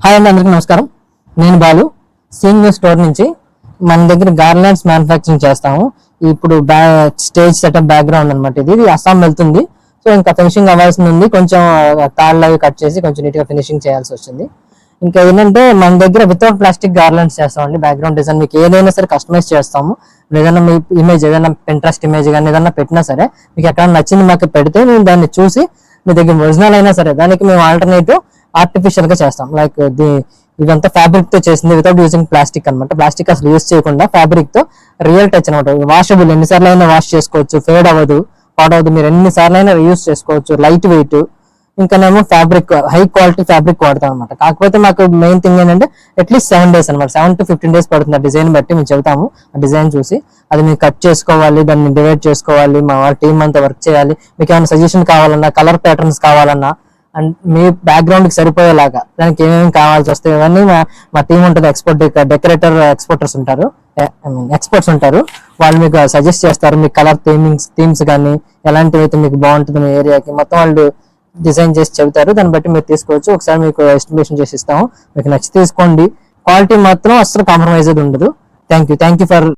Hi అండి, అందరికీ నమస్కారం. నేను బాలు, సీనియర్ స్టోర్ నుంచి. మన దగ్గర గార్లాండ్స్ మ్యానుఫ్యాక్చరింగ్ చేస్తాము. ఇప్పుడు స్టేజ్ సెటప్ బ్యాక్గ్రౌండ్ అనమాట. ఇది అస్సాం వెళ్తుంది. సో ఇంకా ఫినిషింగ్ అవ్వాల్సి ఉంది. కొంచెం తాళ్ళు అవి కట్ చేసి కొంచెం నీట్ గా ఫినిషింగ్ చేయాల్సి వచ్చింది. ఇంకా ఏంటంటే మన దగ్గర వితౌట్ ప్లాస్టిక్ గార్లాండ్స్ చేస్తామండి. బ్యాక్గ్రౌండ్ డిజైన్ మీకు ఏదైనా సరే కస్టమైజ్ చేస్తాము. ఏదైనా మీ ఇమేజ్, ఏదైనా పింట్రెస్ట్ ఇమేజ్ కానీ ఏదైనా పెట్టినా సరే, మీకు ఎక్కడ నచ్చింది మాకు పెడితే మేము దాన్ని చూసి మీ దగ్గర ఒరిజినల్ అయినా సరే దానికి మేము ఆల్టర్నేటివ్ ఆర్టిఫిషియల్ గా చేస్తాం. లైక్ ఇదంతా ఫ్యాబ్రిక్ తో చేసింది, వితౌట్ యూజింగ్ ప్లాస్టిక్ అనమాట. ప్లాస్టిక్ అసలు యూజ్ చేయకుండా ఫ్యాబ్రిక్ తో రియల్ టచ్ అనమాట. వాషబుల్, ఎన్నిసార్లు అయినా వాష్ చేసుకోవచ్చు, ఫేడ్ అవ్వదు, పాట్ అవ్వదు. మీరు ఎన్నిసార్లు అయినా యూజ్ చేసుకోవచ్చు. Light weight. ఇంకానేమో ఫ్యాబ్రిక్ హై క్వాలిటీ ఫ్యాబ్రిక్ వాడతాం అనమాట. కాకపోతే మాకు మెయిన్ థింగ్ ఏంటంటే అట్లీస్ట్ 7 days అనమాట. 7 to 15 days పడుతుంది. ఆ డిజైన్ బట్టి మేము చెబుతాము. ఆ డిజైన్ చూసి అది మీరు కట్ చేసుకోవాలి, దాన్ని డివైడ్ చేసుకోవాలి, మా వాళ్ళ టీం అంతా వర్క్ చేయాలి. మీకు ఏమైనా సజెషన్ కావాలన్నా, కలర్ ప్యాటర్న్స్ కావాలన్నా, అండ్ మీ బ్యాక్గ్రౌండ్ కి సరిపోయేలాగా దానికి ఏమేమి కావాల్సి వస్తాయి ఇవన్నీ మా టీం ఉంటుంది. డెకరేటర్ ఎక్స్పర్ట్స్ ఉంటారు, ఎక్స్పర్ట్స్ ఉంటారు. వాళ్ళు మీకు సజెస్ట్ చేస్తారు. మీ కలర్ థీమ్స్ కానీ ఎలాంటివి అయితే మీకు బాగుంటుంది మీ ఏరియాకి మొత్తం వాళ్ళు డిజైన్ చేసి చెబుతారు. దాన్ని బట్టి మీరు తీసుకోవచ్చు. ఒకసారి మీకు ఎస్టిమేషన్ చేసి ఇస్తాము. మీకు నచ్చి తీసుకోండి. క్వాలిటీ మాత్రం అస్సలు కాంప్రమైజ్ ఉండదు. Thank you for